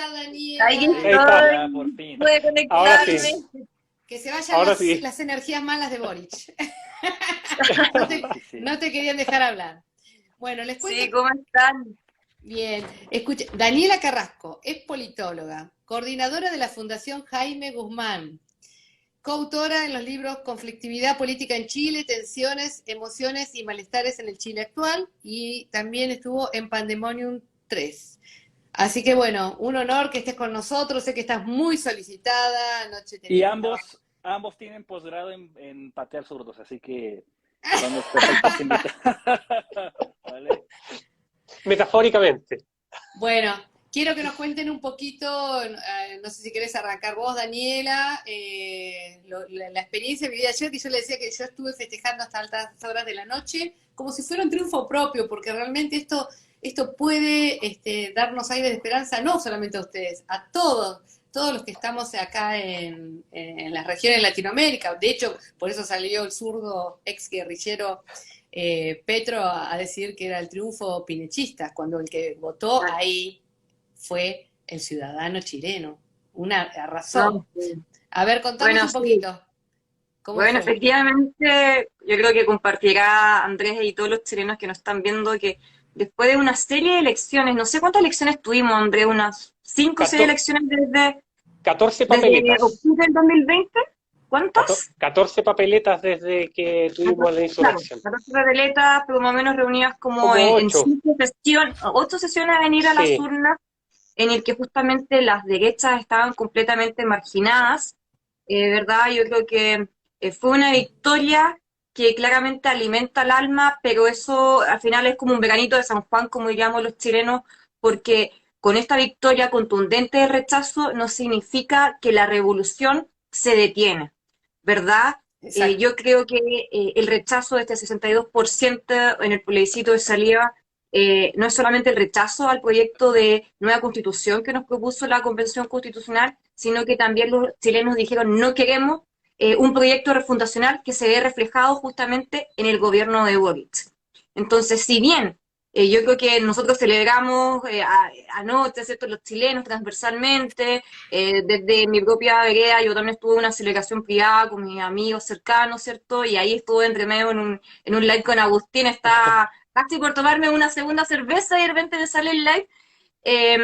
está Ahí Daniela. estoy, Ya, por fin. pude Ahora conectarme. sí, Que se vayan ahora sí. las energías malas de Boric. Sí, sí, sí. No te querían dejar hablar. Bueno, les cuento. Sí, ¿cómo están? Bien, escucha, Daniela Carrasco es politóloga, coordinadora de la Fundación Jaime Guzmán, coautora en los libros Conflictividad política en Chile, Tensiones, Emociones y Malestares en el Chile actual, y también estuvo en Pandemonium 3. Así que bueno, un honor que estés con nosotros, sé que estás muy solicitada, anoche Y tenías un trabajo. ambos tienen posgrado en patear zurdos, así que son los perfectos invitados. ¿Vale? Metafóricamente. Bueno, quiero que nos cuenten un poquito, no sé si querés arrancar vos, Daniela, la experiencia vivida ayer, que yo le decía que yo estuve festejando hasta altas horas de la noche, como si fuera un triunfo propio, porque realmente esto puede darnos aire de esperanza, no solamente a ustedes, a todos los que estamos acá en las regiones de Latinoamérica. De hecho, por eso salió el zurdo ex guerrillero Petro a decir que era el triunfo pinechista, cuando el que votó ahí fue el ciudadano chileno. Una razón. No, sí. A ver, contanos Bueno, un sí. poquito, ¿cómo Bueno, fue? efectivamente, yo creo que compartirá Andrés y todos los chilenos que nos están viendo que después de una serie de elecciones, no sé cuántas elecciones tuvimos, Andrés, unas 5 o 6 Cato- elecciones desde, 14 desde papeletas. octubre del 2020. ¿Cuántas? 14 papeletas desde que tuvimos la Claro, insurrección. 14 papeletas, pero más o menos reunidas como Como en 8. 5 sesiones, 8 sesiones a venir a las Sí. urnas, en el que justamente las derechas estaban completamente marginadas, ¿verdad? Yo creo que fue una victoria que claramente alimenta el alma, pero eso al final es como un veranito de San Juan, como diríamos los chilenos, porque con esta victoria contundente de rechazo no significa que la revolución se detiene, ¿verdad? Exacto. Yo creo que el rechazo de este 62% en el plebiscito de salida no es solamente el rechazo al proyecto de nueva constitución que nos propuso la Convención Constitucional, sino que también los chilenos dijeron no queremos un proyecto refundacional que se ve reflejado justamente en el gobierno de Boric. Entonces, si bien yo creo que nosotros celebramos anoche, ¿cierto?, los chilenos transversalmente, desde mi propia vereda yo también estuve en una celebración privada con mis amigos cercanos, ¿cierto? Y ahí estuve entre medio en un live con Agustín, está casi por tomarme una segunda cerveza y de repente me sale el live. eh,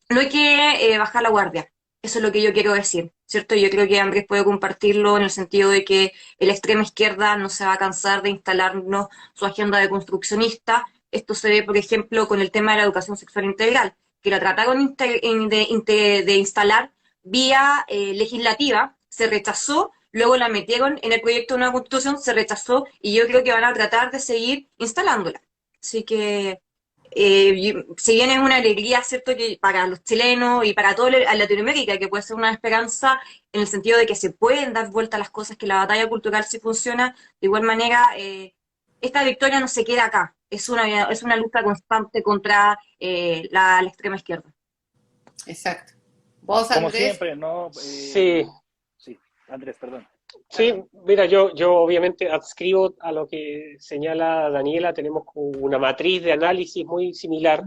no hay que bajar la guardia. Eso es lo que yo quiero decir, ¿cierto? Yo creo que Andrés puede compartirlo en el sentido de que la extrema izquierda no se va a cansar de instalarnos su agenda de construccionista. Esto se ve, por ejemplo, con el tema de la educación sexual integral, que la trataron de instalar vía legislativa, se rechazó, luego la metieron en el proyecto de una constitución, se rechazó, y yo creo que van a tratar de seguir instalándola. Así que si bien es una alegría, ¿cierto?, que para los chilenos y para toda Latinoamérica, que puede ser una esperanza en el sentido de que se pueden dar vuelta las cosas, que la batalla cultural sí funciona, de igual manera, esta victoria no se queda acá, es una lucha constante contra la extrema izquierda. Exacto. Vos, Como Andrés, siempre, ¿no? Sí, Sí, Andrés, perdón. sí, mira, yo obviamente adscribo a lo que señala Daniela, tenemos una matriz de análisis muy similar.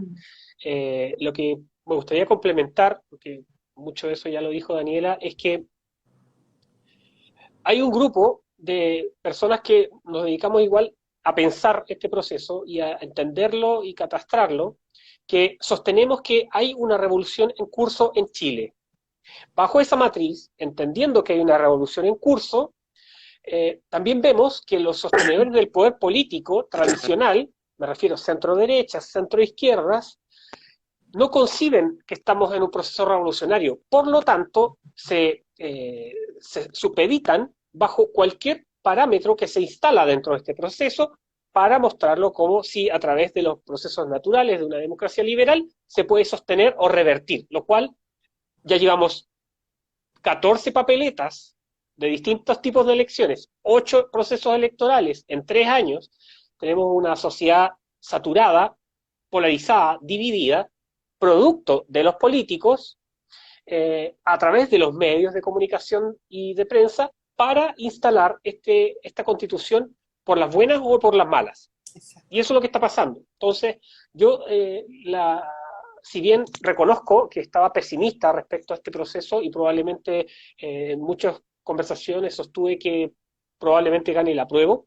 Lo que me gustaría complementar, porque mucho de eso ya lo dijo Daniela, es que hay un grupo de personas que nos dedicamos igual a pensar este proceso y a entenderlo y catastrarlo, que sostenemos que hay una revolución en curso en Chile. Bajo esa matriz, entendiendo que hay una revolución en curso, también vemos que los sostenedores del poder político tradicional, me refiero a centro-derechas, centro-izquierdas, no conciben que estamos en un proceso revolucionario. Por lo tanto, se supeditan bajo cualquier parámetro que se instala dentro de este proceso para mostrarlo como si a través de los procesos naturales de una democracia liberal se puede sostener o revertir, lo cual ya llevamos 14 papeletas de distintos tipos de elecciones, 8 procesos electorales en 3 años, tenemos una sociedad saturada, polarizada, dividida, producto de los políticos a través de los medios de comunicación y de prensa para instalar esta constitución por las buenas o por las malas. exacto. Y eso es lo que está pasando. Entonces, yo si bien reconozco que estaba pesimista respecto a este proceso y probablemente en muchas conversaciones sostuve que probablemente gane el apruebo,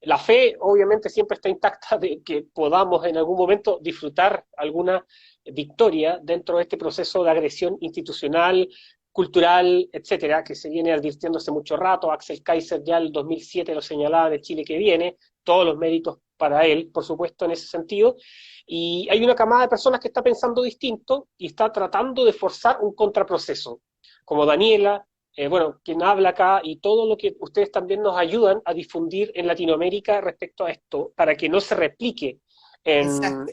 la fe obviamente siempre está intacta de que podamos en algún momento disfrutar alguna victoria dentro de este proceso de agresión institucional, cultural, etcétera, que se viene advirtiendo hace mucho rato. Axel Kaiser ya en el 2007 lo señalaba de Chile que viene, todos los méritos para él, por supuesto, en ese sentido. Y hay una camada de personas que está pensando distinto y está tratando de forzar un contraproceso, como Daniela, bueno, quien habla acá y todo lo que ustedes también nos ayudan a difundir en Latinoamérica respecto a esto, para que no se replique en, Exacto.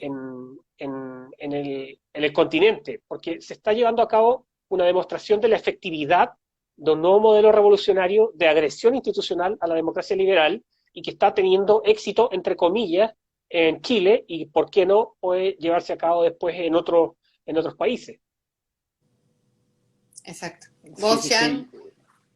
en el continente, porque se está llevando a cabo una demostración de la efectividad de un nuevo modelo revolucionario de agresión institucional a la democracia liberal y que está teniendo éxito, entre comillas, en Chile y, ¿por qué no?, puede llevarse a cabo después en otros países. Exacto. Sí, Vos, sí, sí. Jan,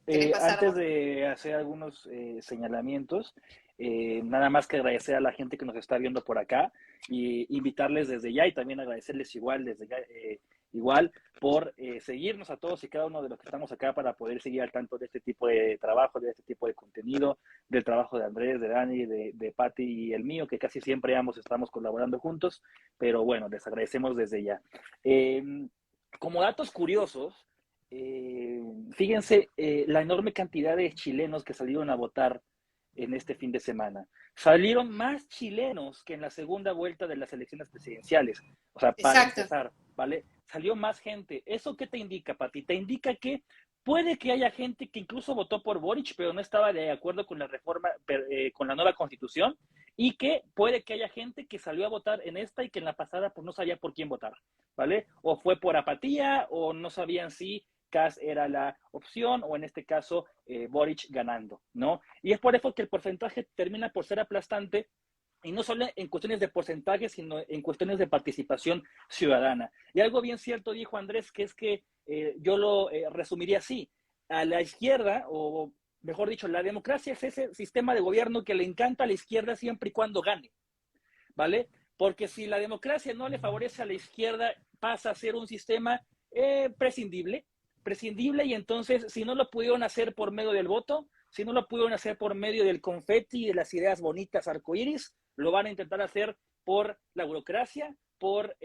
¿querés pasar Antes vos? de hacer algunos señalamientos, nada más que agradecer a la gente que nos está viendo por acá y invitarles desde ya y también agradecerles igual desde ya, igual por seguirnos a todos y cada uno de los que estamos acá para poder seguir al tanto de este tipo de trabajo, de este tipo de contenido, del trabajo de Andrés, de Dani, de Patti y el mío, que casi siempre ambos estamos colaborando juntos, pero bueno, les agradecemos desde ya. Eh, Como datos curiosos, eh, fíjense la enorme cantidad de chilenos que salieron a votar en este fin de semana. Salieron más chilenos que en la segunda vuelta de las elecciones presidenciales. O sea, para Exacto. empezar, ¿vale? Salió más gente. ¿Eso qué te indica, Pati? Te indica que puede que haya gente que incluso votó por Boric, pero no estaba de acuerdo con la reforma, con la nueva constitución, y que puede que haya gente que salió a votar en esta y que en la pasada pues no sabía por quién votar, ¿vale? O fue por apatía o no sabían si Kass era la opción o en este caso Boric ganando, ¿no? Y es por eso que el porcentaje termina por ser aplastante y no solo en cuestiones de porcentaje, sino en cuestiones de participación ciudadana. Y algo bien cierto dijo Andrés, que es que yo lo resumiría así, a la izquierda, o mejor dicho, la democracia es ese sistema de gobierno que le encanta a la izquierda siempre y cuando gane, ¿vale? Porque si la democracia no le favorece a la izquierda, pasa a ser un sistema prescindible, y entonces si no lo pudieron hacer por medio del voto, si no lo pudieron hacer por medio del confeti y de las ideas bonitas arcoíris, lo van a intentar hacer por la burocracia, por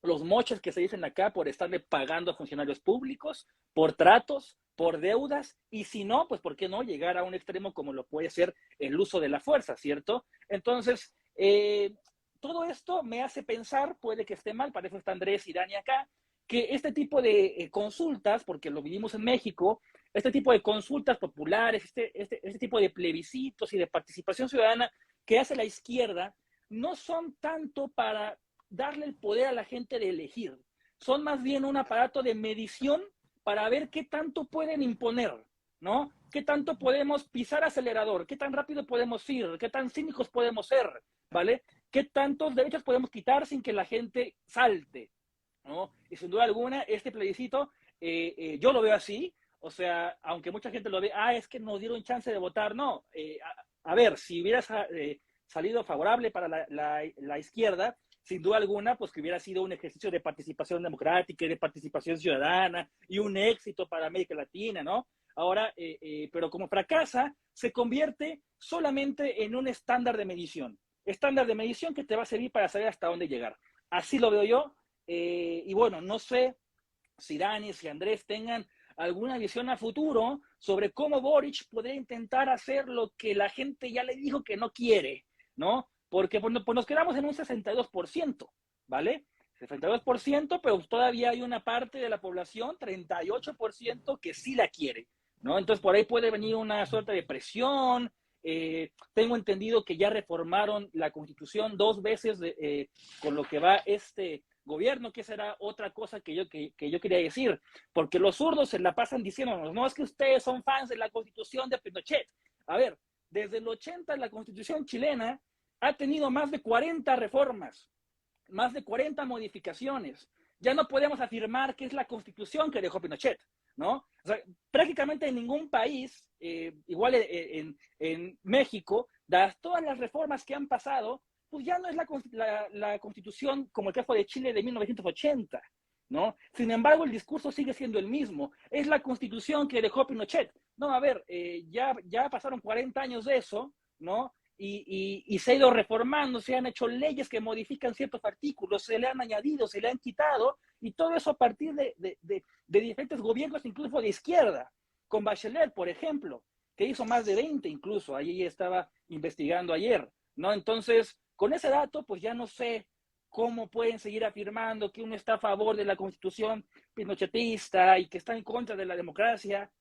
los moches que se dicen acá, por estarle pagando a funcionarios públicos, por tratos, por deudas, y si no, pues ¿por qué no llegar a un extremo como lo puede ser el uso de la fuerza, ¿cierto? Entonces, todo esto me hace pensar, puede que esté mal, para eso está Andrés y Dani acá, que este tipo de consultas, porque lo vivimos en México, este tipo de consultas populares, este tipo de plebiscitos y de participación ciudadana que hace la izquierda, no son tanto para darle el poder a la gente de elegir, son más bien un aparato de medición para ver qué tanto pueden imponer, ¿no? ¿Qué tanto podemos pisar acelerador? ¿Qué tan rápido podemos ir? ¿Qué tan cínicos podemos ser? ¿Vale? ¿Qué tantos derechos podemos quitar sin que la gente salte? ¿No? Y sin duda alguna, este plebiscito, yo lo veo así, o sea, aunque mucha gente lo ve, es que nos dieron chance de votar, no, a ver, si hubiera salido favorable para la izquierda, sin duda alguna, pues que hubiera sido un ejercicio de participación democrática y de participación ciudadana y un éxito para América Latina, ¿no? Ahora, pero como fracasa, se convierte solamente en un estándar de medición que te va a servir para saber hasta dónde llegar. Así lo veo yo. Y bueno, no sé si Dani, si Andrés tengan alguna visión a futuro sobre cómo Boric podría intentar hacer lo que la gente ya le dijo que no quiere, ¿no? Porque pues nos quedamos en un 62%, ¿vale? 62%, pero todavía hay una parte de la población, 38%, que sí la quiere, ¿no? Entonces por ahí puede venir una suerte de presión. Tengo entendido que ya reformaron la Constitución 2 veces con lo que va este gobierno, que será otra cosa que yo quería decir, porque los zurdos se la pasan diciéndonos, no es que ustedes son fans de la Constitución de Pinochet. A ver, desde el 80 la Constitución chilena ha tenido más de 40 reformas, más de 40 modificaciones. Ya no podemos afirmar que es la Constitución que dejó Pinochet, ¿no? O sea, prácticamente en ningún país, igual en México, dadas todas las reformas que han pasado, pues ya no es la constitución como el caso de Chile de 1980, ¿no? Sin embargo, el discurso sigue siendo el mismo. Es la constitución que dejó Pinochet. No, a ver, ya pasaron 40 años de eso, ¿no? Y se ha ido reformando, se han hecho leyes que modifican ciertos artículos, se le han añadido, se le han quitado, y todo eso a partir de diferentes gobiernos, incluso de izquierda, con Bachelet, por ejemplo, que hizo más de 20 incluso, ahí estaba investigando ayer, ¿no? Entonces, con ese dato, pues ya no sé cómo pueden seguir afirmando que uno está a favor de la constitución pinochetista y que está en contra de la democracia,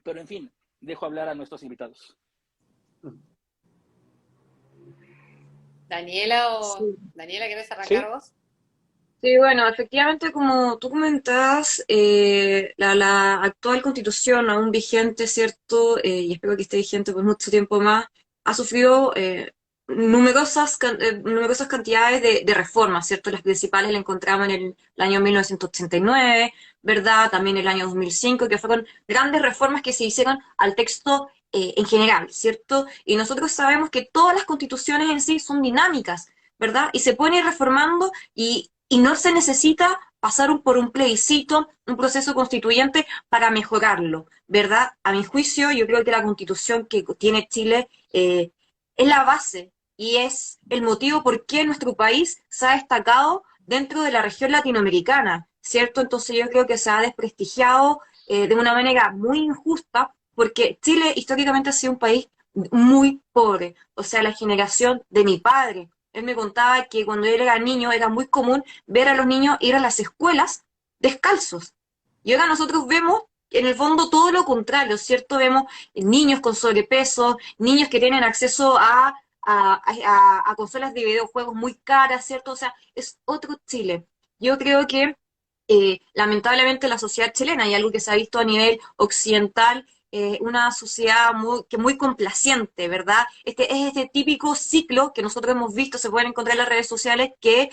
pero en fin, dejo hablar a nuestros invitados. Sí. Daniela, ¿querés arrancar ¿Sí? vos? Sí, bueno, efectivamente, como tú comentabas, la actual constitución, aún vigente, ¿cierto? Y espero que esté vigente por mucho tiempo más, ha sufrido numerosas cantidades de reformas, ¿cierto? Las principales las encontramos en el año 1989, ¿verdad? También el año 2005, que fueron grandes reformas que se hicieron al texto en general, ¿cierto? Y nosotros sabemos que todas las constituciones en sí son dinámicas, ¿verdad? Y se pueden ir reformando y no se necesita pasar por un plebiscito, un proceso constituyente para mejorarlo, ¿verdad? A mi juicio, yo creo que la constitución que tiene Chile es la base y es el motivo por qué nuestro país se ha destacado dentro de la región latinoamericana, ¿cierto? Entonces yo creo que se ha desprestigiado de una manera muy injusta porque Chile históricamente ha sido un país muy pobre, o sea, la generación de mi padre, él me contaba que cuando él era niño era muy común ver a los niños ir a las escuelas descalzos. Y ahora nosotros vemos en el fondo todo lo contrario, ¿cierto? Vemos niños con sobrepeso, niños que tienen acceso a consolas de videojuegos muy caras, ¿cierto? O sea, es otro Chile. Yo creo que lamentablemente la sociedad chilena, y algo que se ha visto a nivel occidental, una sociedad muy complaciente, ¿verdad? Es este típico ciclo que nosotros hemos visto, se pueden encontrar en las redes sociales, que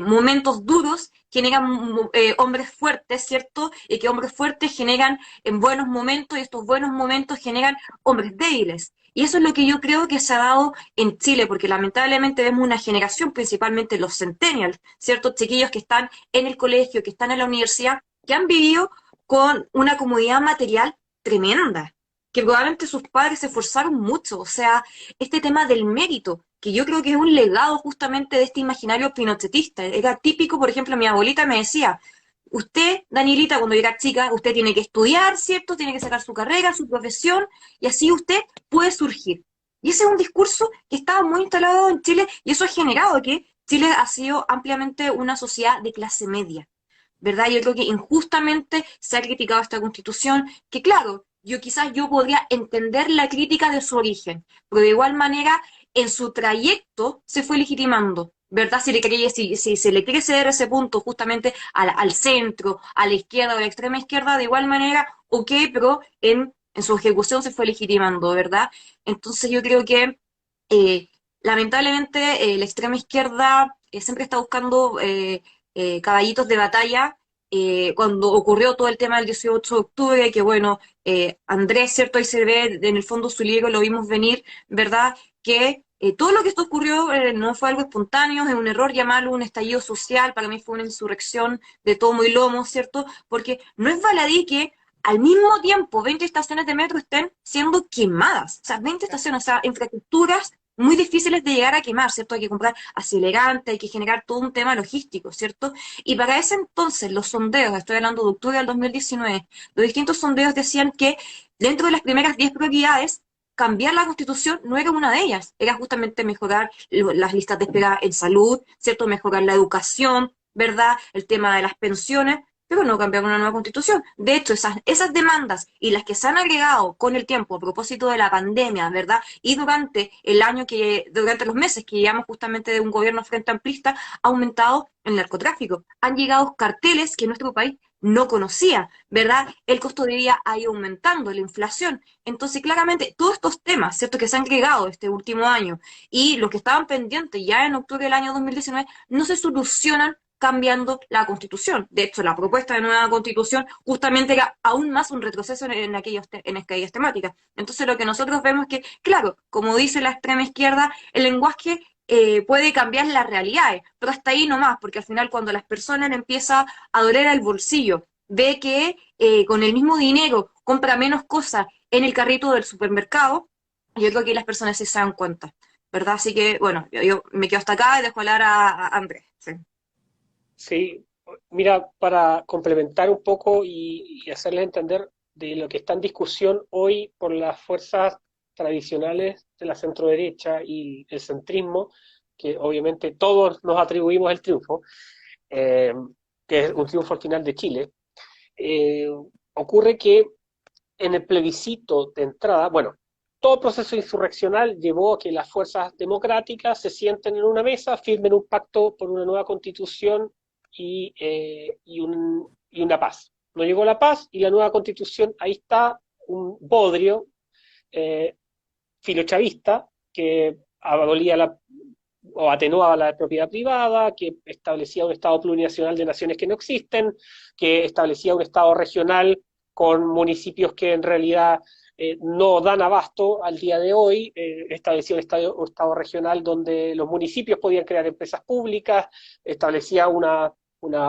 momentos duros generan hombres fuertes, ¿cierto? Y que hombres fuertes generan en buenos momentos y estos buenos momentos generan hombres débiles. Y eso es lo que yo creo que se ha dado en Chile, porque lamentablemente vemos una generación, principalmente los centennials, ¿cierto? Chiquillos que están en el colegio, que están en la universidad, que han vivido con una comodidad material tremenda, que probablemente sus padres se esforzaron mucho, o sea, este tema del mérito, que yo creo que es un legado justamente de este imaginario pinochetista. Era típico, por ejemplo, mi abuelita me decía, usted, Danielita, cuando era chica, usted tiene que estudiar, ¿cierto? Tiene que sacar su carrera, su profesión, y así usted puede surgir. Y ese es un discurso que estaba muy instalado en Chile, y eso ha generado que Chile ha sido ampliamente una sociedad de clase media, ¿verdad? Yo creo que injustamente se ha criticado esta constitución, que claro, yo podría entender la crítica de su origen, pero de igual manera en su trayecto se fue legitimando, ¿verdad? Si se le quiere ceder ese punto justamente al centro, a la izquierda o a la extrema izquierda, de igual manera, ok, pero en su ejecución se fue legitimando, ¿verdad? Entonces yo creo que eh, lamentablemente la extrema izquierda siempre está buscando caballitos de batalla. Cuando ocurrió todo el tema del 18 de octubre, que bueno, Andrés, ¿cierto? Ahí se ve en el fondo su libro, lo vimos venir, ¿verdad? Que todo lo que esto ocurrió no fue algo espontáneo, es un error llamarlo un estallido social, para mí fue una insurrección de tomo y lomo, ¿cierto? Porque no es baladí que al mismo tiempo 20 estaciones de metro estén siendo quemadas, o sea, 20 estaciones, o sea, infraestructuras muy difíciles de llegar a quemar, ¿cierto? Hay que comprar acelerantes, hay que generar todo un tema logístico, ¿cierto? Y para ese entonces, los sondeos, estoy hablando de octubre del 2019, los distintos sondeos decían que dentro de las primeras 10 prioridades, cambiar la constitución no era una de ellas, era justamente mejorar las listas de espera en salud, ¿cierto? Mejorar la educación, ¿verdad? El tema de las pensiones, pero no cambiar una nueva constitución. De hecho, esas demandas y las que se han agregado con el tiempo a propósito de la pandemia, ¿verdad? Y durante los meses que llevamos justamente de un gobierno frente amplista, ha aumentado el narcotráfico. Han llegado carteles que nuestro país no conocía, ¿verdad? El costo de vida ha ido aumentando, la inflación. Entonces, claramente, todos estos temas, ¿cierto?, que se han agregado este último año y los que estaban pendientes ya en octubre del año 2019, no se solucionan cambiando la Constitución. De hecho, la propuesta de nueva Constitución justamente era aún más un retroceso en aquellas temáticas. Entonces, lo que nosotros vemos es que, claro, como dice la extrema izquierda, el lenguaje puede cambiar las realidades, pero hasta ahí nomás, porque al final cuando las personas le empieza a doler al bolsillo, ve que con el mismo dinero compra menos cosas en el carrito del supermercado, yo creo que las personas sí se dan cuenta, ¿verdad? Así que, bueno, yo me quedo hasta acá y dejo hablar a Andrés. Sí. Sí, mira, para complementar un poco y hacerles entender de lo que está en discusión hoy por las fuerzas tradicionales de la centroderecha y el centrismo, que obviamente todos nos atribuimos el triunfo, eh, que es un triunfo al final de Chile, eh, ocurre que en el plebiscito de entrada, bueno, todo proceso insurreccional llevó a que las fuerzas democráticas se sienten en una mesa, firmen un pacto por una nueva constitución y una paz. No llegó la paz y la nueva constitución, ahí está un bodrio eh, filochavista que abolía o atenuaba la propiedad privada, que establecía un Estado plurinacional de naciones que no existen, que establecía un Estado regional con municipios que en realidad no dan abasto al día de hoy, establecía un estado regional donde los municipios podían crear empresas públicas, establecía una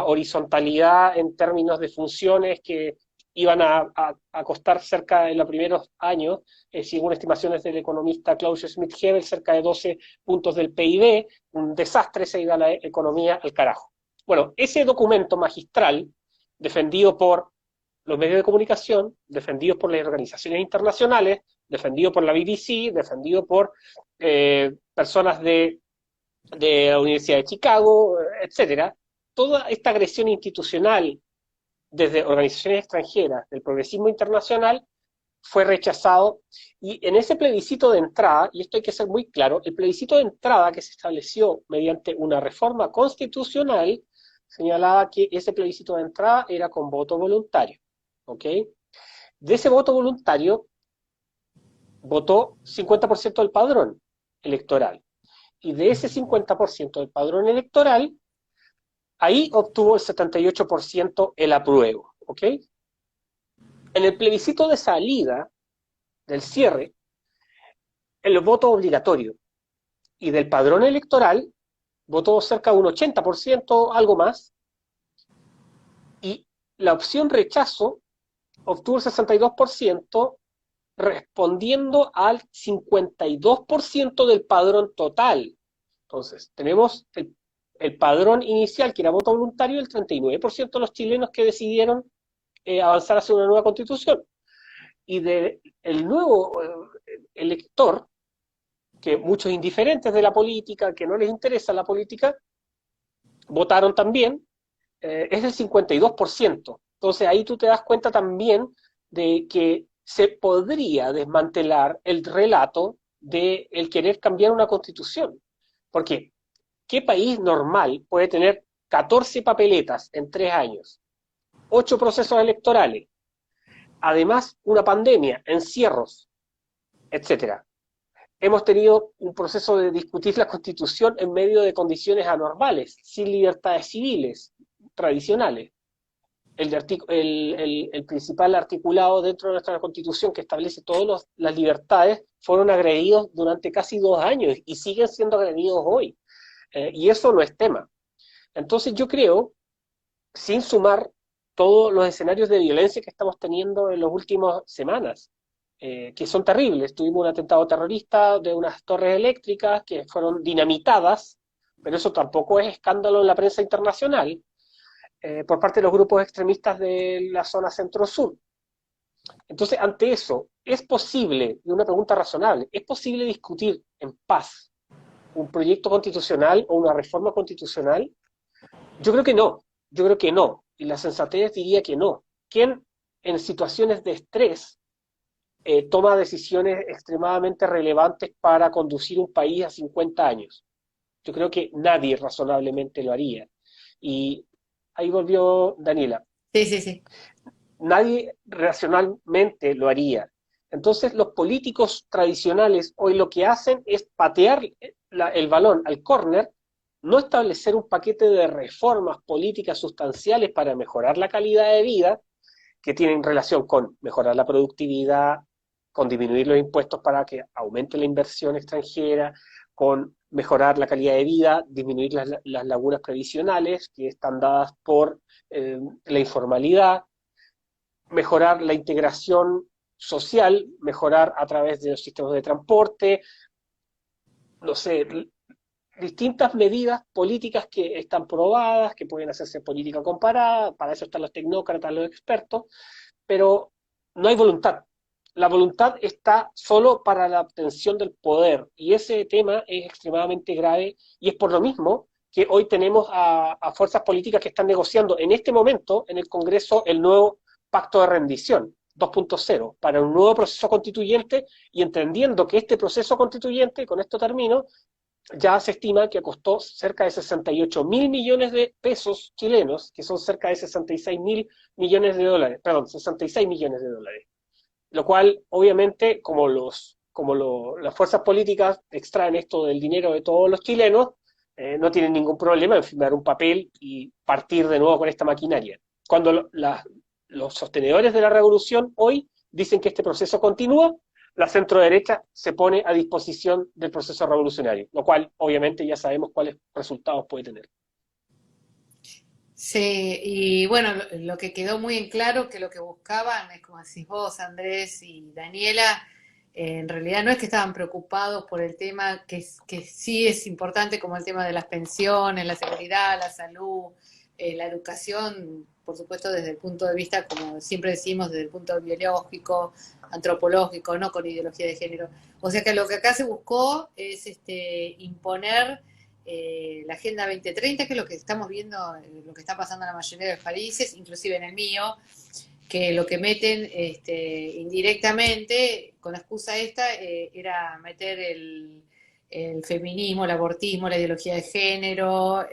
horizontalidad en términos de funciones que iban a costar cerca en los primeros años, según estimaciones del economista Klaus Schmidt-Hebel, cerca de 12 puntos del PIB, un desastre, se iba la economía al carajo. Bueno, ese documento magistral, defendido por los medios de comunicación, defendidos por las organizaciones internacionales, defendido por la BBC, defendido por personas de la Universidad de Chicago, etcétera, toda esta agresión institucional desde organizaciones extranjeras del progresismo internacional fue rechazado, y en ese plebiscito de entrada, y esto hay que ser muy claro, el plebiscito de entrada que se estableció mediante una reforma constitucional señalaba que ese plebiscito de entrada era con voto voluntario, ¿ok? De ese voto voluntario votó 50% del padrón electoral, y de ese 50% del padrón electoral, ahí obtuvo el 78% el apruebo, ¿ok? En el plebiscito de salida, del cierre, el voto obligatorio y del padrón electoral votó cerca de un 80%, algo más, y la opción rechazo obtuvo el 62%, respondiendo al 52% del padrón total. Entonces, tenemos el padrón inicial, que era voto voluntario, el 39% de los chilenos que decidieron avanzar hacia una nueva constitución. Y del nuevo elector, que muchos indiferentes de la política, que no les interesa la política, votaron también, es el 52%. Entonces ahí tú te das cuenta también de que se podría desmantelar el relato de el querer cambiar una constitución. Porque, ¿qué país normal puede tener 14 papeletas en 3 años, 8 procesos electorales, además una pandemia, encierros, etcétera? Hemos tenido un proceso de discutir la Constitución en medio de condiciones anormales, sin libertades civiles tradicionales. El principal articulado dentro de nuestra Constitución, que establece todas las libertades, fueron agredidos durante casi 2 años y siguen siendo agredidos hoy. Y eso no es tema. Entonces yo creo, sin sumar todos los escenarios de violencia que estamos teniendo en las últimas semanas, que son terribles. Tuvimos un atentado terrorista de unas torres eléctricas que fueron dinamitadas, pero eso tampoco es escándalo en la prensa internacional, por parte de los grupos extremistas de la zona centro-sur. Entonces, ante eso, ¿es posible, y una pregunta razonable, ¿es posible discutir en paz un proyecto constitucional o una reforma constitucional? Yo creo que no, yo creo que no, y la sensatez diría que no. ¿Quién en situaciones de estrés toma decisiones extremadamente relevantes para conducir un país a 50 años? Yo creo que nadie razonablemente lo haría. Y ahí volvió Daniela. Sí, sí, sí. Nadie racionalmente lo haría. Entonces los políticos tradicionales hoy lo que hacen es patear el balón al córner, no establecer un paquete de reformas políticas sustanciales para mejorar la calidad de vida, que tienen relación con mejorar la productividad, con disminuir los impuestos para que aumente la inversión extranjera, con mejorar la calidad de vida, disminuir las lagunas previsionales que están dadas por la informalidad, mejorar la integración social, mejorar a través de los sistemas de transporte, no sé, distintas medidas políticas que están probadas, que pueden hacerse política comparada, para eso están los tecnócratas, los expertos, pero no hay voluntad. La voluntad está solo para la obtención del poder, y ese tema es extremadamente grave, y es por lo mismo que hoy tenemos a fuerzas políticas que están negociando en este momento en el Congreso el nuevo pacto de rendición 2.0 para un nuevo proceso constituyente, y entendiendo que este proceso constituyente, con esto termino, ya se estima que costó cerca de 68.000 millones de pesos chilenos, que son cerca de 66.000 millones de dólares, perdón, 66 millones de dólares. Lo cual, obviamente, las fuerzas políticas extraen esto del dinero de todos los chilenos, no tienen ningún problema en firmar un papel y partir de nuevo con esta maquinaria. Cuando los sostenedores de la revolución hoy dicen que este proceso continúa, la centroderecha se pone a disposición del proceso revolucionario, lo cual obviamente ya sabemos cuáles resultados puede tener. Sí, y bueno, lo que quedó muy en claro que lo que buscaban es, como decís vos, Andrés y Daniela, en realidad no es que estaban preocupados por el tema que sí es importante, como el tema de las pensiones, la seguridad, la salud, la educación, por supuesto desde el punto de vista, como siempre decimos, desde el punto biológico, antropológico, no con ideología de género. O sea que lo que acá se buscó es imponer la Agenda 2030, que es lo que estamos viendo, lo que está pasando en la mayoría de los países, inclusive en el mío, que lo que meten indirectamente, con la excusa esta, era meter el feminismo, el abortismo, la ideología de género,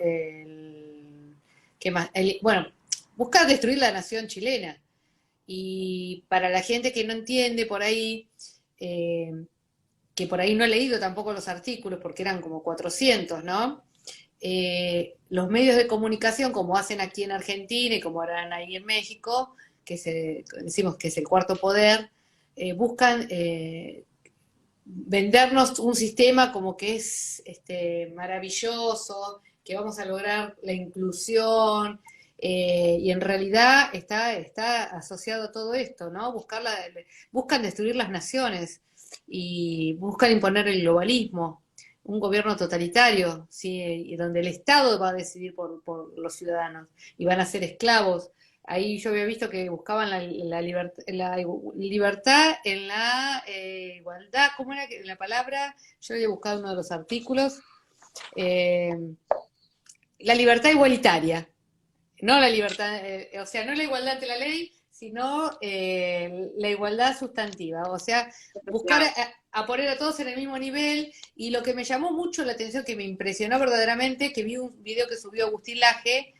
¿qué más? Bueno, buscar destruir la nación chilena. Y para la gente que no entiende por ahí, que por ahí no he leído tampoco los artículos, porque eran como 400, ¿no? Los medios de comunicación, como hacen aquí en Argentina y como harán ahí en México, decimos que es el cuarto poder, buscan vendernos un sistema como que es maravilloso, que vamos a lograr la inclusión, y en realidad está asociado a todo esto, ¿no? Buscan destruir las naciones y buscan imponer el globalismo, un gobierno totalitario, ¿sí? Y donde el Estado va a decidir por los ciudadanos y van a ser esclavos. Ahí yo había visto que buscaban la libertad en la igualdad, ¿cómo era la palabra? Yo había buscado uno de los artículos. Eh, la libertad igualitaria, no la libertad, o sea, no la igualdad ante la ley, sino la igualdad sustantiva, o sea, buscar a poner a todos en el mismo nivel. Y lo que me llamó mucho la atención, que me impresionó verdaderamente, que vi un video que subió Agustín Laje,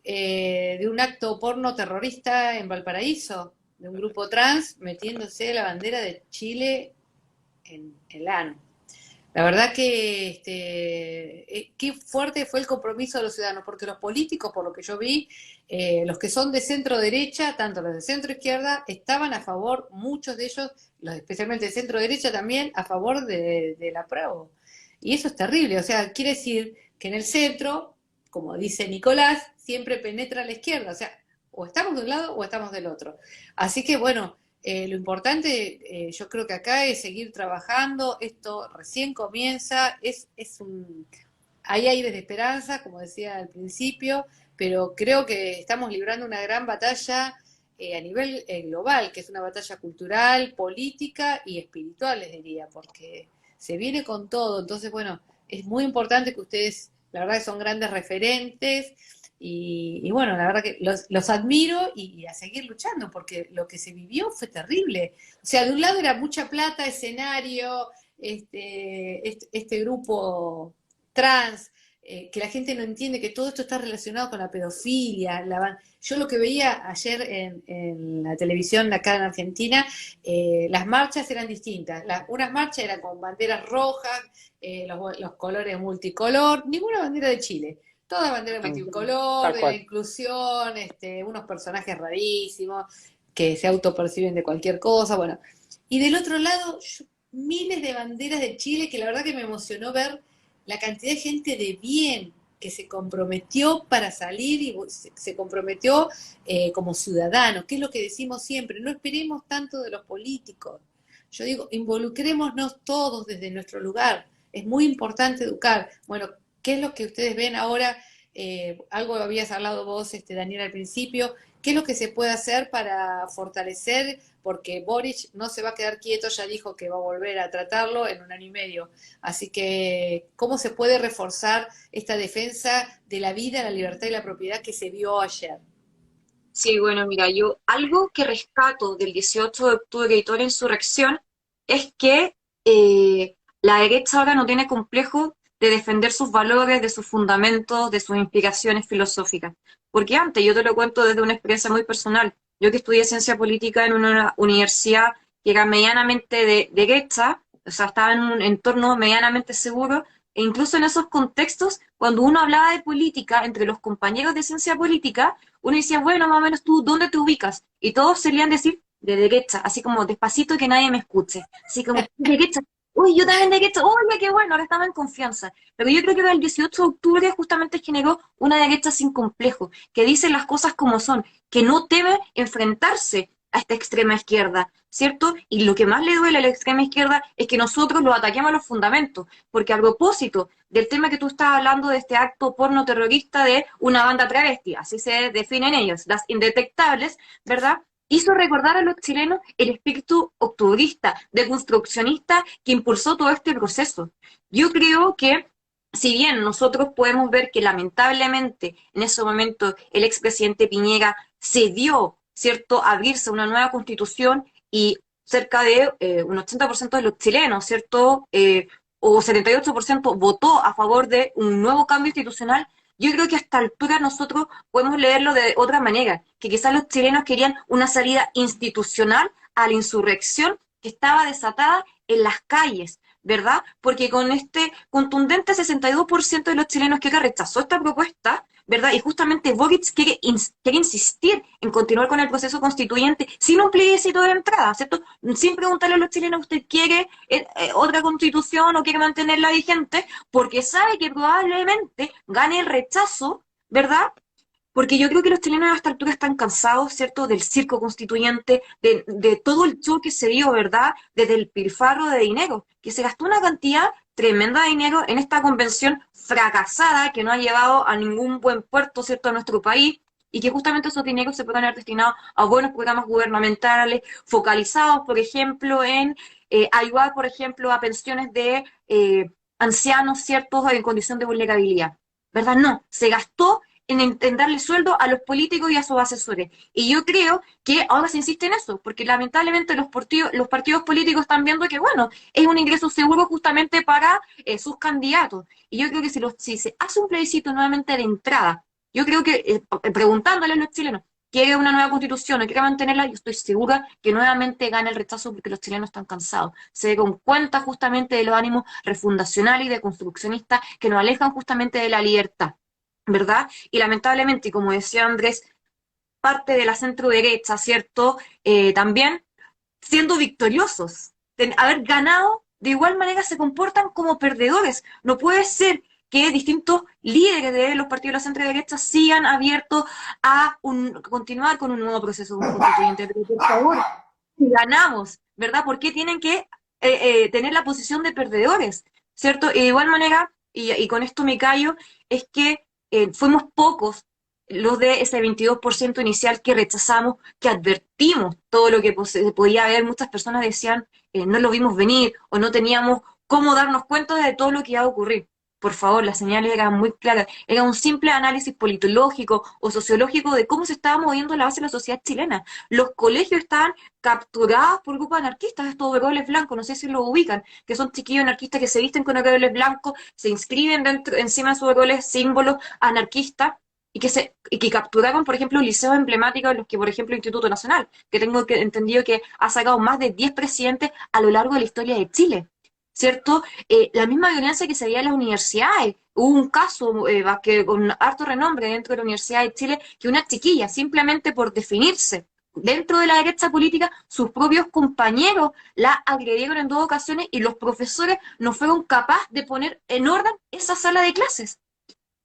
de un acto porno terrorista en Valparaíso, de un grupo trans metiéndose la bandera de Chile en el ano. La verdad que qué fuerte fue el compromiso de los ciudadanos, porque los políticos, por lo que yo vi, los que son de centro derecha, tanto los de centro izquierda, estaban a favor, muchos de ellos, especialmente de centro derecha también, a favor del apruebo. Y eso es terrible, o sea, quiere decir que en el centro, como dice Nicolás, siempre penetra a la izquierda, o sea, o estamos de un lado o estamos del otro. Así que bueno, lo importante, yo creo que acá es seguir trabajando, esto recién comienza, hay aires de esperanza, como decía al principio, pero creo que estamos librando una gran batalla a nivel global, que es una batalla cultural, política y espiritual, les diría, porque se viene con todo. Entonces, bueno, es muy importante que ustedes, la verdad que son grandes referentes, y bueno, la verdad que los admiro y a seguir luchando, porque lo que se vivió fue terrible. O sea, de un lado era mucha plata, escenario, este grupo trans, que la gente no entiende que todo esto está relacionado con la pedofilia. Yo lo que veía ayer en la televisión acá en Argentina, las marchas eran distintas. Unas marchas eran con banderas rojas, los colores multicolor, ninguna bandera de Chile. Toda bandera multicolor, de la inclusión, unos personajes rarísimos que se autoperciben de cualquier cosa, bueno. Y del otro lado, miles de banderas de Chile, que la verdad que me emocionó ver la cantidad de gente de bien que se comprometió para salir y se comprometió como ciudadanos, que es lo que decimos siempre, no esperemos tanto de los políticos. Yo digo, involucrémonos todos desde nuestro lugar, es muy importante educar. Bueno, ¿qué es lo que ustedes ven ahora? Algo habías hablado vos, Daniel, al principio. ¿Qué es lo que se puede hacer para fortalecer? Porque Boric no se va a quedar quieto, ya dijo que va a volver a tratarlo en 1 año y medio. Así que, ¿cómo se puede reforzar esta defensa de la vida, la libertad y la propiedad que se vio ayer? Sí, bueno, mira, yo algo que rescato del 18 de octubre y toda la insurrección es que la derecha ahora no tiene complejo de defender sus valores, de sus fundamentos, de sus inspiraciones filosóficas. Porque antes, yo te lo cuento desde una experiencia muy personal, yo que estudié ciencia política en una universidad que era medianamente de derecha, o sea, estaba en un entorno medianamente seguro, e incluso en esos contextos, cuando uno hablaba de política entre los compañeros de ciencia política, uno decía, bueno, más o menos tú, ¿dónde te ubicas? Y todos solían decir de derecha, así como despacito que nadie me escuche. Así como, de derecha, uy, yo también de derecha, oye, qué bueno, ahora estamos en confianza. Pero yo creo que el 18 de octubre justamente generó una derecha sin complejo, que dice las cosas como son, que no teme enfrentarse a esta extrema izquierda, ¿cierto? Y lo que más le duele a la extrema izquierda es que nosotros lo ataquemos a los fundamentos, porque a propósito del tema que tú estás hablando de este acto porno terrorista de una banda travesti, así se definen ellos, las indetectables, ¿verdad? Hizo recordar a los chilenos el espíritu octubrista, deconstruccionista que impulsó todo este proceso. Yo creo que si bien nosotros podemos ver que lamentablemente en ese momento el expresidente Piñera cedió, ¿cierto?, a abrirse una nueva constitución y cerca de un 80% de los chilenos, ¿cierto?, o 78% votó a favor de un nuevo cambio institucional, yo creo que a esta altura nosotros podemos leerlo de otra manera, que quizás los chilenos querían una salida institucional a la insurrección que estaba desatada en las calles, ¿verdad? Porque con este contundente 62% de los chilenos que rechazó esta propuesta, ¿verdad? Y justamente Boric quiere insistir en continuar con el proceso constituyente sin un plebiscito de entrada, ¿cierto? Sin preguntarle a los chilenos, ¿usted quiere otra constitución o quiere mantenerla vigente? Porque sabe que probablemente gane el rechazo, ¿verdad? Porque yo creo que los chilenos a esta altura están cansados, ¿cierto?, del circo constituyente, de todo el show que se dio, ¿verdad?, desde el pilfarro de dinero, que se gastó una cantidad tremenda de dinero en esta convención fracasada que no ha llevado a ningún buen puerto, ¿cierto?, a nuestro país, y que justamente esos dineros se pueden haber destinado a buenos programas gubernamentales, focalizados, por ejemplo, en ayudar, por ejemplo, a pensiones de ancianos, ¿cierto?, en condición de vulnerabilidad, ¿verdad? No, se gastó en darle sueldo a los políticos y a sus asesores. Y yo creo que ahora se insiste en eso, porque lamentablemente los partidos políticos están viendo que, bueno, es un ingreso seguro justamente para sus candidatos. Y yo creo que si se hace un plebiscito nuevamente de entrada, yo creo que preguntándole a los chilenos, ¿quiere una nueva constitución o quiere mantenerla? Yo estoy segura que nuevamente gana el rechazo porque los chilenos están cansados. Se dan cuenta justamente de los ánimos refundacionales y de construccionistas que nos alejan justamente de la libertad, ¿verdad? Y lamentablemente, y como decía Andrés, parte de la centro derecha, ¿cierto? También siendo victoriosos, haber ganado, de igual manera se comportan como perdedores. No puede ser que distintos líderes de los partidos de la centro derecha sigan abiertos a continuar con un nuevo proceso constituyente. Pero por favor, si ganamos, ¿verdad? ¿Por qué tienen que tener la posición de perdedores? ¿Cierto? Y de igual manera, y con esto me callo, es que fuimos pocos los de ese 22% inicial que rechazamos, que advertimos todo lo que se podía ver. Muchas personas decían, no lo vimos venir o no teníamos cómo darnos cuenta de todo lo que iba a ocurrir. Por favor, las señales eran muy claras. Era un simple análisis politológico o sociológico de cómo se estaba moviendo la base de la sociedad chilena. Los colegios estaban capturados por grupos anarquistas, estos overoles blancos, no sé si lo ubican, que son chiquillos anarquistas que se visten con overoles blancos, se inscriben encima de sus overoles símbolos anarquistas, y que capturaron, por ejemplo, liceos emblemáticos, los que, por ejemplo, el Instituto Nacional, que tengo entendido que ha sacado más de 10 presidentes a lo largo de la historia de Chile, ¿cierto? La misma violencia que se veía en las universidades. Hubo un caso que con harto renombre dentro de la Universidad de Chile, que una chiquilla, simplemente por definirse dentro de la derecha política, sus propios compañeros la agredieron en 2 ocasiones y los profesores no fueron capaces de poner en orden esa sala de clases.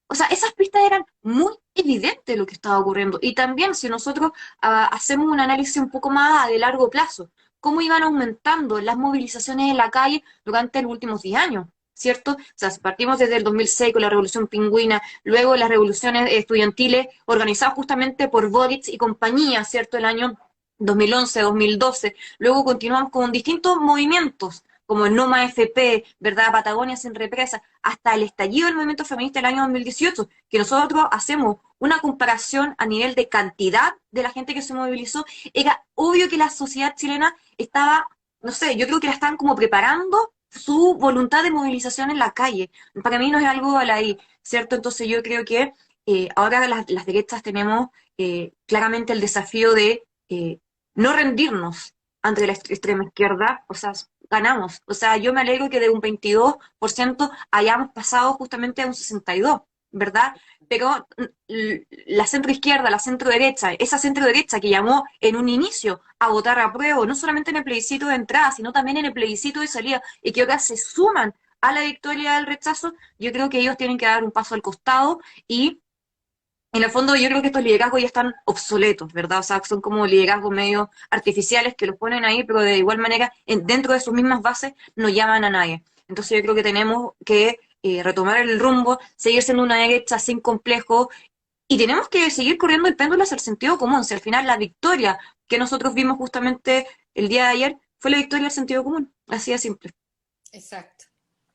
O sea, esas pistas eran muy evidentes lo que estaba ocurriendo. Y también si nosotros hacemos un análisis un poco más de largo plazo, cómo iban aumentando las movilizaciones en la calle durante los últimos 10 años, ¿cierto? O sea, partimos desde el 2006 con la Revolución Pingüina, luego las revoluciones estudiantiles organizadas justamente por Boric y compañía, ¿cierto? El año 2011, 2012. Luego continuamos con distintos movimientos, como el Noma FP, ¿verdad? Patagonia sin represa, hasta el estallido del movimiento feminista del año 2018, que nosotros hacemos una comparación a nivel de cantidad de la gente que se movilizó. Era obvio que la sociedad chilena estaba, no sé, yo creo que la estaban como preparando su voluntad de movilización en la calle. Para mí no es algo a la I, ¿cierto? Entonces yo creo que ahora las derechas tenemos claramente el desafío de no rendirnos ante la extrema izquierda, o sea, ganamos. O sea, yo me alegro que de un 22% hayamos pasado justamente a un 62%, ¿verdad? Pero la centroizquierda, la centroderecha, esa centroderecha que llamó en un inicio a votar a prueba, no solamente en el plebiscito de entrada, sino también en el plebiscito de salida, y que ahora se suman a la victoria del rechazo, yo creo que ellos tienen que dar un paso al costado y en el fondo yo creo que estos liderazgos ya están obsoletos, ¿verdad? O sea, son como liderazgos medio artificiales que los ponen ahí, pero de igual manera, dentro de sus mismas bases, no llaman a nadie. Entonces yo creo que tenemos que retomar el rumbo, seguir siendo una derecha sin complejo, y tenemos que seguir corriendo el péndulo hacia el sentido común. Si al final la victoria que nosotros vimos justamente el día de ayer fue la victoria del sentido común, así de simple. Exacto.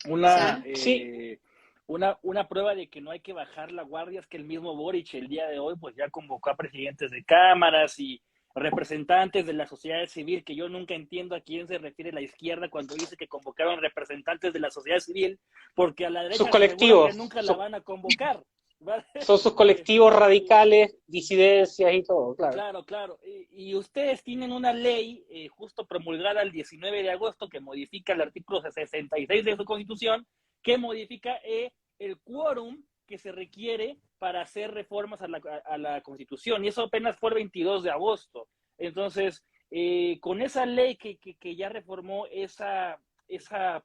Una, Sí. una prueba de que no hay que bajar la guardia es que el mismo Boric el día de hoy pues ya convocó a presidentes de cámaras y representantes de la sociedad civil, que yo nunca entiendo a quién se refiere la izquierda cuando dice que convocaron representantes de la sociedad civil, porque a la derecha Sus colectivos, que nunca la van a convocar. ¿Vale? son sus colectivos radicales, disidencias y todo, claro. Claro, claro. Y ustedes tienen una ley justo promulgada el 19 de agosto que modifica el artículo 66 de su Constitución, que modifica el quórum que se requiere para hacer reformas a la Constitución. Y eso apenas fue el 22 de agosto. Entonces, con esa ley que ya reformó esa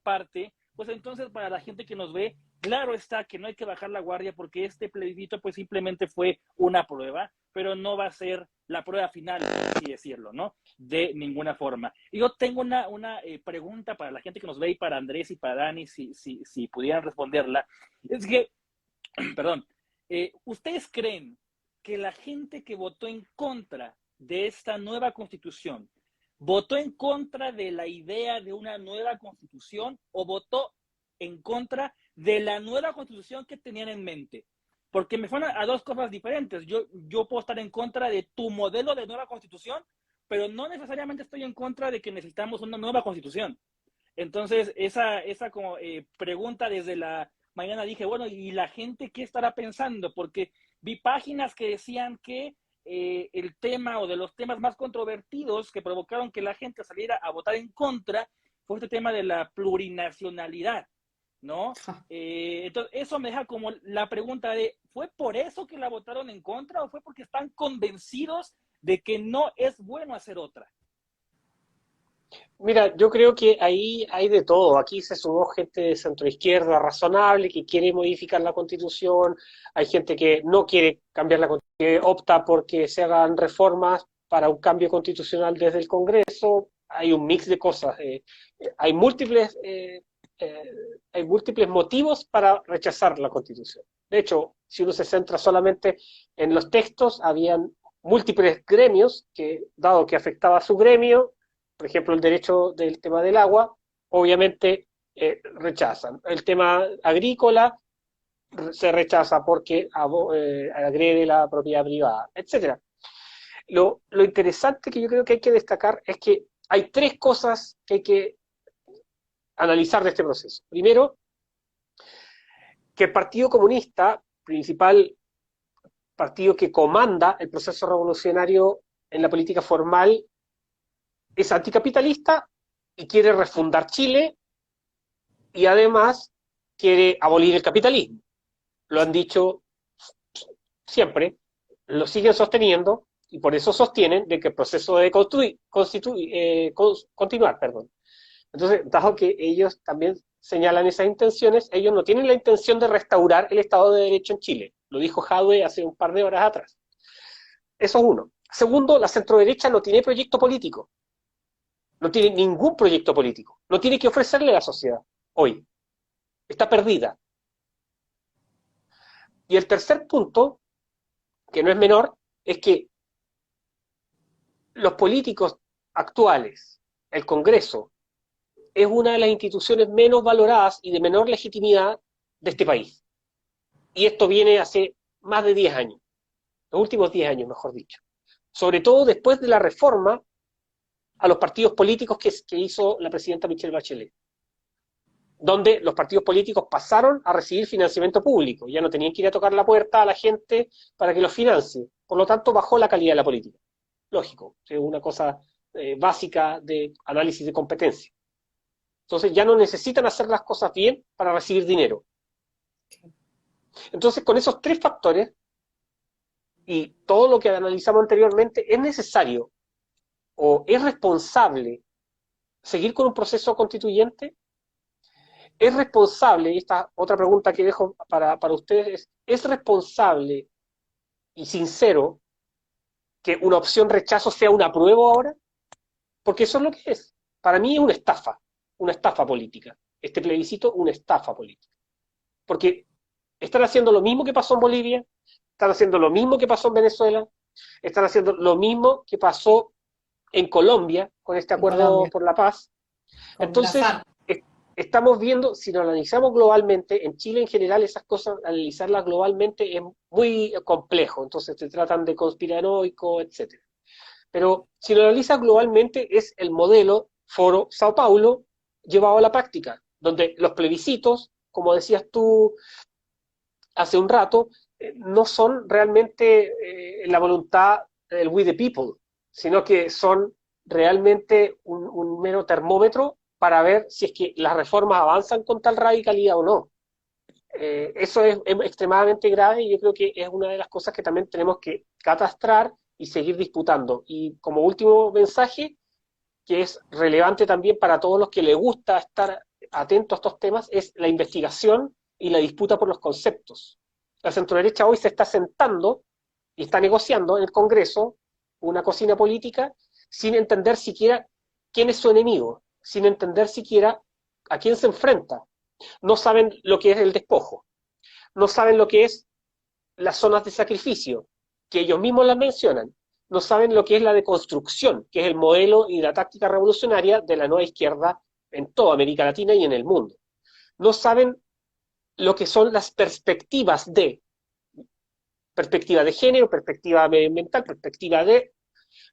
parte, pues entonces para la gente que nos ve, claro está que no hay que bajar la guardia porque este plebiscito pues simplemente fue una prueba, pero no va a ser la prueba final, por así decirlo, ¿no? De ninguna forma. Y yo tengo una pregunta para la gente que nos ve y para Andrés y para Dani, si pudieran responderla. Es que, perdón, ¿ustedes creen que la gente que votó en contra de esta nueva constitución votó en contra de la idea de una nueva constitución o votó en contra de la nueva constitución que tenían en mente? Porque me fueron a dos cosas diferentes. Yo puedo estar en contra de tu modelo de nueva constitución, pero no necesariamente estoy en contra de que necesitamos una nueva constitución. Entonces, esa como pregunta desde la mañana dije, bueno, ¿y la gente qué estará pensando? Porque vi páginas que decían que el tema o de los temas más controvertidos que provocaron que la gente saliera a votar en contra fue este tema de la plurinacionalidad, ¿no? Entonces, eso me deja como la pregunta de, ¿fue por eso que la votaron en contra o fue porque están convencidos de que no es bueno hacer otra? Mira, yo creo que ahí hay de todo. Aquí se sumó gente de centroizquierda razonable que quiere modificar la Constitución. Hay gente que no quiere cambiar la Constitución, que opta porque se hagan reformas para un cambio constitucional desde el Congreso. Hay un mix de cosas. Hay múltiples motivos para rechazar la Constitución. De hecho, si uno se centra solamente en los textos, habían múltiples gremios que, dado que afectaba a su gremio, por ejemplo, el derecho del tema del agua, obviamente rechazan. El tema agrícola se rechaza porque agrede la propiedad privada, etc. Lo interesante que yo creo que hay que destacar es que hay tres cosas que hay que analizar de este proceso. Primero, que el Partido Comunista, principal partido que comanda el proceso revolucionario en la política formal, es anticapitalista y quiere refundar Chile y además quiere abolir el capitalismo. Lo han dicho siempre, lo siguen sosteniendo y por eso sostienen de que el proceso debe continuar, perdón. Entonces, dado que ellos también señalan esas intenciones, ellos no tienen la intención de restaurar el Estado de Derecho en Chile. Lo dijo Jadwe hace un par de horas atrás. Eso es uno. Segundo, la centroderecha no tiene proyecto político. No tiene ningún proyecto político. No tiene que ofrecerle a la sociedad hoy. Está perdida. Y el tercer punto, que no es menor, es que los políticos actuales, el Congreso, es una de las instituciones menos valoradas y de menor legitimidad de este país. Y esto viene hace más de 10 años, los últimos 10 años, mejor dicho. Sobre todo después de la reforma a los partidos políticos que hizo la presidenta Michelle Bachelet, donde los partidos políticos pasaron a recibir financiamiento público, ya no tenían que ir a tocar la puerta a la gente para que los financie. Por lo tanto, bajó la calidad de la política. Lógico, es una cosa básica de análisis de competencia. Entonces ya no necesitan hacer las cosas bien para recibir dinero. Entonces, con esos tres factores y todo lo que analizamos anteriormente, es necesario o es responsable seguir con un proceso constituyente. Es responsable, y esta otra pregunta que dejo para ustedes, ¿es responsable y sincero que una opción rechazo sea un apruebo ahora? Porque eso es lo que es. Para mí es una estafa política. Este plebiscito, una estafa política. Porque están haciendo lo mismo que pasó en Bolivia, están haciendo lo mismo que pasó en Venezuela, están haciendo lo mismo que pasó en Colombia con este acuerdo por la paz. Entonces, estamos viendo, si lo analizamos globalmente, en Chile en general esas cosas, analizarlas globalmente es muy complejo, entonces se tratan de conspiranoico, etc. Pero si lo analizas globalmente es el modelo Foro Sao Paulo llevado a la práctica, donde los plebiscitos, como decías tú hace un rato, no son realmente la voluntad del we the people, sino que son realmente un mero termómetro para ver si es que las reformas avanzan con tal radicalidad o no. Eso es extremadamente grave y yo creo que es una de las cosas que también tenemos que catastrar y seguir disputando. Y como último mensaje, que es relevante también para todos los que les gusta estar atentos a estos temas, es la investigación y la disputa por los conceptos. La centroderecha hoy se está sentando y está negociando en el Congreso una cocina política sin entender siquiera quién es su enemigo, sin entender siquiera a quién se enfrenta. No saben lo que es el despojo, no saben lo que es las zonas de sacrificio, que ellos mismos las mencionan, no saben lo que es la deconstrucción, que es el modelo y la táctica revolucionaria de la nueva izquierda en toda América Latina y en el mundo. No saben lo que son las perspectivas de género, perspectiva medioambiental, perspectiva de...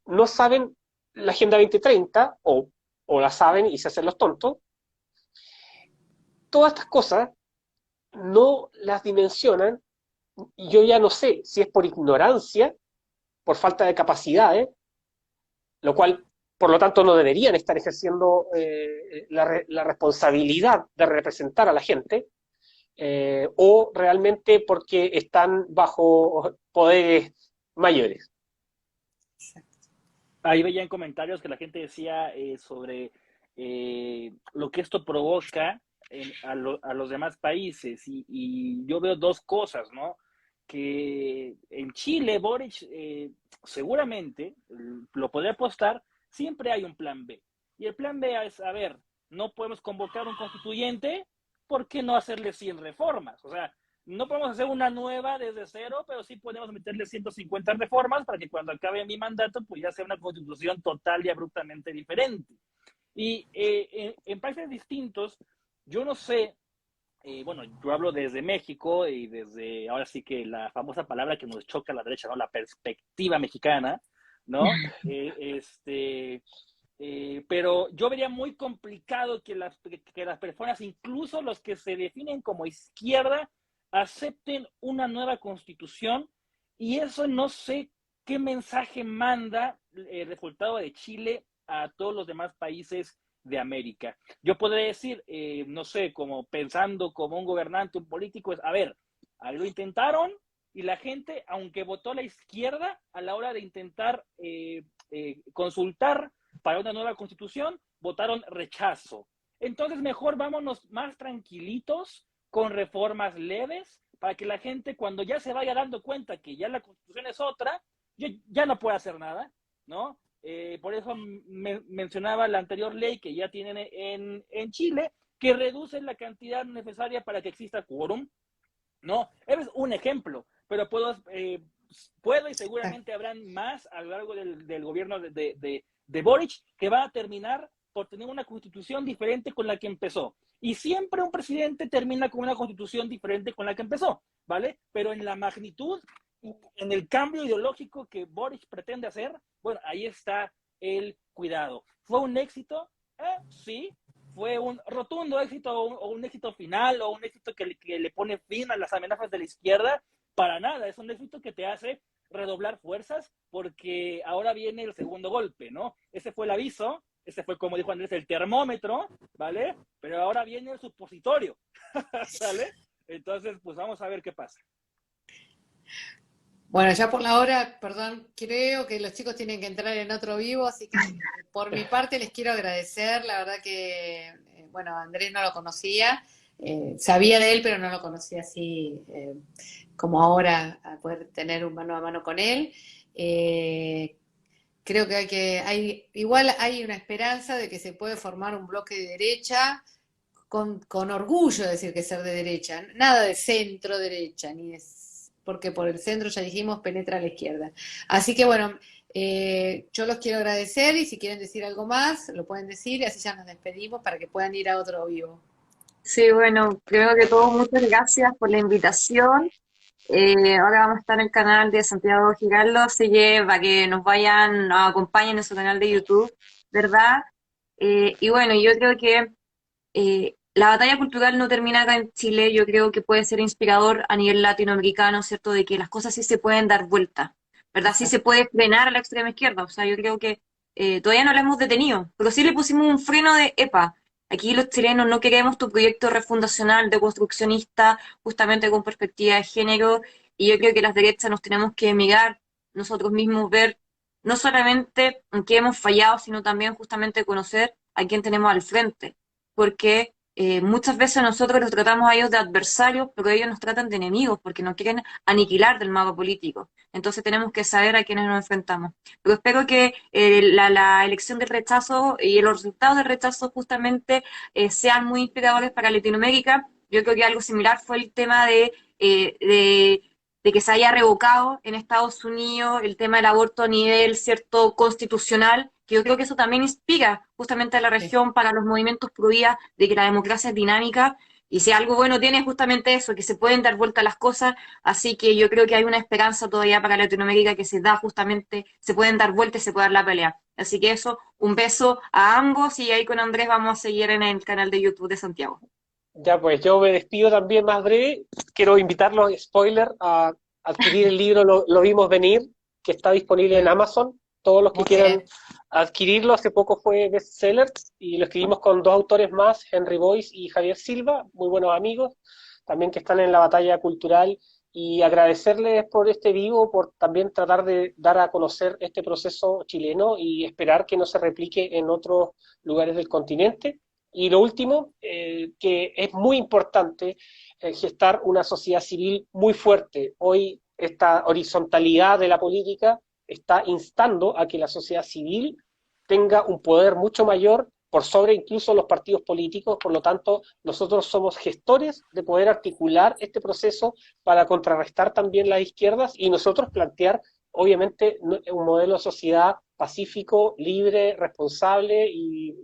No saben la Agenda 2030, o la saben y se hacen los tontos. Todas estas cosas no las dimensionan, y yo ya no sé si es por ignorancia, por falta de capacidades, lo cual, por lo tanto, no deberían estar ejerciendo la responsabilidad de representar a la gente, o realmente porque están bajo poderes mayores. Ahí veía en comentarios que la gente decía sobre lo que esto provoca a los demás países y yo veo dos cosas, ¿no? Que en Chile, Boric seguramente lo podría apostar, siempre hay un plan B. Y el plan B es, a ver, no podemos convocar un constituyente, ¿por qué no hacerle 100 reformas? O sea, no podemos hacer una nueva desde cero, pero sí podemos meterle 150 reformas para que cuando acabe mi mandato, pues ya sea una constitución total y abruptamente diferente. Y en países distintos, yo no sé, bueno, yo hablo desde México y desde, ahora sí que la famosa palabra que nos choca a la derecha, ¿no? La perspectiva mexicana, ¿no? Pero yo vería muy complicado que las personas, incluso los que se definen como izquierda, acepten una nueva constitución y eso no sé qué mensaje manda el resultado de Chile a todos los demás países de América. Yo podría decir, no sé, como pensando como un gobernante, un político, es, a ver, ahí lo intentaron, y la gente, aunque votó a la izquierda, a la hora de intentar consultar para una nueva constitución, votaron rechazo. Entonces mejor vámonos más tranquilitos, con reformas leves, para que la gente cuando ya se vaya dando cuenta que ya la constitución es otra, ya no puede hacer nada, ¿no? Por eso mencionaba la anterior ley que ya tienen en Chile, que reduce la cantidad necesaria para que exista quórum, ¿no? Es un ejemplo, pero puedo y seguramente habrán más a lo largo del gobierno de Boric, que va a terminar por tener una constitución diferente con la que empezó. Y siempre un presidente termina con una constitución diferente con la que empezó, ¿vale? Pero en la magnitud, en el cambio ideológico que Boric pretende hacer, bueno, ahí está el cuidado. ¿Fue un éxito? Sí. ¿Fue un rotundo éxito o un éxito final o un éxito que le pone fin a las amenazas de la izquierda? Para nada, es un éxito que te hace redoblar fuerzas porque ahora viene el segundo golpe, ¿no? Ese fue el aviso, ese fue, como dijo Andrés, el termómetro, ¿vale? Pero ahora viene el supositorio, ¿vale? Entonces, pues vamos a ver qué pasa. Bueno, ya por la hora, perdón, creo que los chicos tienen que entrar en otro vivo, así que por mi parte les quiero agradecer, la verdad que, bueno, Andrés no lo conocía, sabía de él, pero no lo conocía así como ahora, a poder tener un mano a mano con él. Creo que igual hay una esperanza de que se puede formar un bloque de derecha, con orgullo decir que ser de derecha, nada de centro derecha, ni de porque por el centro, ya dijimos, penetra a la izquierda. Así que bueno, yo los quiero agradecer y si quieren decir algo más, lo pueden decir y así ya nos despedimos para que puedan ir a otro vivo. Sí, bueno, primero que todo, muchas gracias por la invitación. Ahora vamos a estar en el canal de Santiago Giraldo, así que para que nos acompañen en su canal de YouTube, ¿verdad? Y bueno, yo creo que la batalla cultural no termina acá en Chile, yo creo que puede ser inspirador a nivel latinoamericano, ¿cierto? De que las cosas sí se pueden dar vuelta, ¿verdad? Sí se puede frenar a la extrema izquierda, o sea, yo creo que todavía no la hemos detenido, pero sí le pusimos un freno de EPA. Aquí los chilenos no queremos tu proyecto refundacional, de construccionista, justamente con perspectiva de género, y yo creo que las derechas nos tenemos que mirar nosotros mismos, ver no solamente en qué hemos fallado, sino también justamente conocer a quién tenemos al frente, porque muchas veces nosotros los tratamos a ellos de adversarios, pero ellos nos tratan de enemigos porque nos quieren aniquilar del mapa político. Entonces tenemos que saber a quiénes nos enfrentamos. Pero espero que la elección del rechazo y los resultados del rechazo justamente sean muy inspiradores para Latinoamérica. Yo creo que algo similar fue el tema de que se haya revocado en Estados Unidos el tema del aborto a nivel cierto constitucional, que yo creo que eso también inspira justamente a la región para los movimientos pro vida de que la democracia es dinámica, y si algo bueno tiene es justamente eso, que se pueden dar vuelta las cosas, así que yo creo que hay una esperanza todavía para Latinoamérica que se da justamente, se pueden dar vueltas y se puede dar la pelea. Así que eso, un beso a ambos y ahí con Andrés vamos a seguir en el canal de YouTube de Santiago. Ya, pues yo me despido también más breve. Quiero invitarlos, spoiler, a adquirir el libro Lo vimos venir, que está disponible en Amazon. Todos los que quieran adquirirlo, hace poco fue bestseller y lo escribimos con dos autores más, Henry Boyce y Javier Silva, muy buenos amigos, también que están en la batalla cultural, y agradecerles por este vivo, por también tratar de dar a conocer este proceso chileno y esperar que no se replique en otros lugares del continente. Y lo último, que es muy importante, gestar una sociedad civil muy fuerte. Hoy esta horizontalidad de la política está instando a que la sociedad civil tenga un poder mucho mayor por sobre incluso los partidos políticos. Por lo tanto, nosotros somos gestores de poder articular este proceso para contrarrestar también las izquierdas y nosotros plantear, obviamente, un modelo de sociedad pacífico, libre, responsable y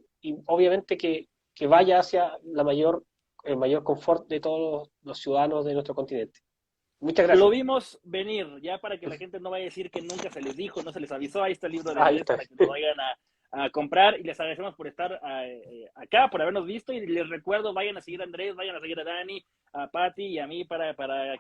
obviamente que vaya hacia el mayor confort de todos los ciudadanos de nuestro continente. Muchas gracias. Lo vimos venir, ya para que la gente no vaya a decir que nunca se les dijo, no se les avisó. Ahí está el libro de Andrés para que lo vayan a comprar, y les agradecemos por estar acá, por habernos visto, y les recuerdo, vayan a seguir a Andrés, vayan a seguir a Dani, a Pati y a mí para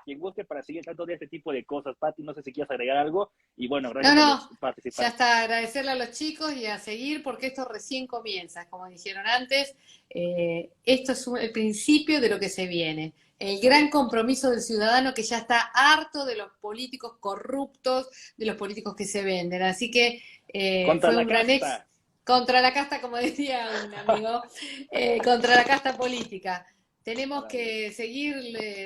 quien guste, para seguir todo este tipo de cosas. Pati, no sé si quieres agregar algo, y bueno, gracias por participar. Ya está, agradecerle a los chicos y a seguir porque esto recién comienza, como dijeron antes, esto es el principio de lo que se viene. el gran compromiso del ciudadano que ya está harto de los políticos corruptos, de los políticos que se venden. Así que Contra fue la un gran éxito. casta. Contra la casta, como decía un amigo, contra la casta política. Tenemos que seguir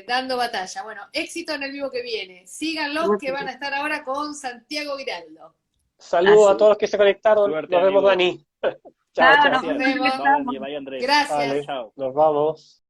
dando batalla. Bueno, éxito en el vivo que viene. Síganlos que van a estar ahora con Santiago Giraldo. Saludos Así. a todos los que se conectaron. Suerte, Nos vemos, amigo. Dani. Chao, Chao, chao. nos Nos vemos. vemos. Vaya, Dani, vaya, Andrés. Gracias. Vale, Chao. nos vamos.